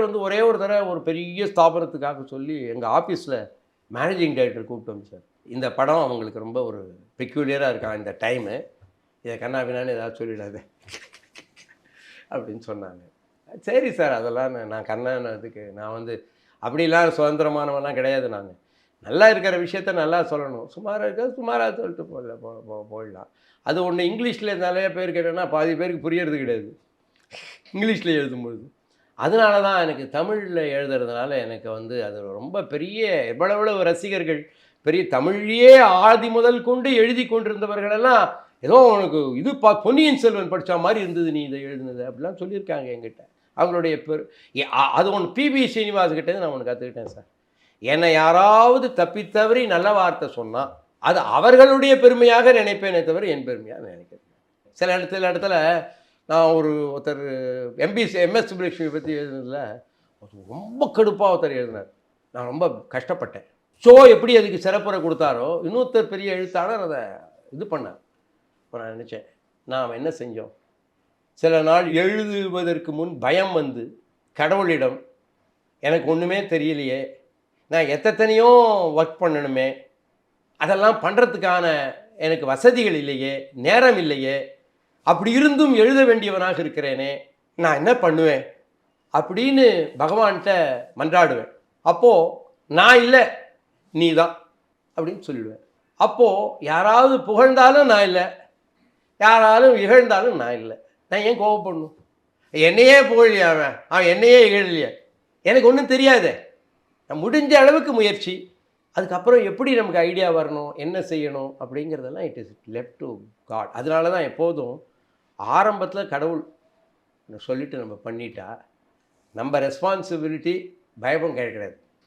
வந்து ஒரே ஒரு தடவை ஒரு பெரிய ஸ்தாபனத்துக்காக சொல்லி எங்கள் ஆஃபீஸில் மேனேஜிங் டைரக்டர் கூப்பிட்டு சார், இந்த படம் அவங்களுக்கு ரொம்ப ஒரு பெக்யூலியராக இருக்கான் இந்த டைமு, இதை கண்ணாபின்னான்னு ஏதாவது சொல்லிடாது அப்படின்னு சொன்னாங்க. சரி சார், அதெல்லாம் நான் கண்ணானதுக்கு நான் வந்து அப்படிலாம் சுதந்திரமானவெல்லாம் கிடையாது. நாங்கள் நல்லா இருக்கிற விஷயத்த நல்லா சொல்லணும், சுமாராக இருக்காது சுமாராக சொல்லிட்டு போயிடலாம். அது ஒன்று இங்கிலீஷில் நிறைய பேருக்கு என்னென்னா பாதி பேருக்கு புரியறது கிடையாது இங்கிலீஷில் எழுதும்போது. அதனால தான் எனக்கு தமிழில் எழுதுறதுனால எனக்கு வந்து அது ரொம்ப பெரிய எவ்வளவு ரசிகர்கள், பெரிய தமிழையே ஆதி முதல் கொண்டு எழுதி கொண்டிருந்தவர்களெல்லாம் ஏதோ உனக்கு இது பொன்னியின் செல்வன் படித்த மாதிரி இருந்தது நீ இதை எழுதுனது அப்படிலாம் சொல்லியிருக்காங்க என்கிட்ட. அவங்களுடைய அது ஒன்று பிபி ஸ்ரீனிவாஸ்கிட்டே நான் ஒன்று கற்றுக்கிட்டேன் சார். என்னை யாராவது தப்பித்தவறி நல்ல வார்த்தை சொன்னால் அது அவர்களுடைய பெருமையாக நினைப்பேனே தவிர என் பெருமையாக நினைக்கிறேன். சில இடத்துல நான் ஒருத்தர் எம்எஸ் சுப்புலட்சுமி பற்றி எழுதுனதில் ரொம்ப கடுப்பாக ஒருத்தர் எழுதினார். நான் ரொம்ப கஷ்டப்பட்டேன். ஷோ எப்படி அதுக்கு சிறப்புரை கொடுத்தாரோ இன்னொருத்தர் பெரிய எழுத்தாளர் அதை இது பண்ணார். இப்போ நான் நினச்சேன், நாம் என்ன செஞ்சோம்? சில நாள் எழுதுவதற்கு முன் பயம் வந்து கடவுளிடம் எனக்கு ஒன்றுமே தெரியலையே, நான் எத்தனையோ ஒர்க் பண்ணணுமே, அதெல்லாம் பண்ணுறதுக்கான எனக்கு வசதிகள் இல்லையே, நேரம் இல்லையே, அப்படி இருந்தும் எழுத வேண்டியவனாக இருக்கிறேனே, நான் என்ன பண்ணுவேன் அப்படின்னு பகவான்கிட்ட மன்றாடுவேன். அப்போது நான் இல்லை நீ தான் அப்படின்னு சொல்லிடுவேன். அப்போது யாராவது புகழ்ந்தாலும் நான் இல்லை, யாராலும் இகழ்ந்தாலும் நான் இல்லை. நான் ஏன் கோவப்படணும்? என்னையே புகழலையா அவன் என்னையே இகழலையா? எனக்கு ஒன்றும் தெரியாதே. நான் முடிஞ்ச அளவுக்கு முயற்சி, அதுக்கப்புறம் எப்படி நமக்கு ஐடியா வரணும், என்ன செய்யணும் அப்படிங்கிறதெல்லாம் it is left to God. அதனால தான் எப்போதும் ஆரம்பத்தில் கடவுள் சொல்லிவிட்டு நம்ம பண்ணிட்டா நம்ம ரெஸ்பான்சிபிலிட்டி பயமும் கிடையாது.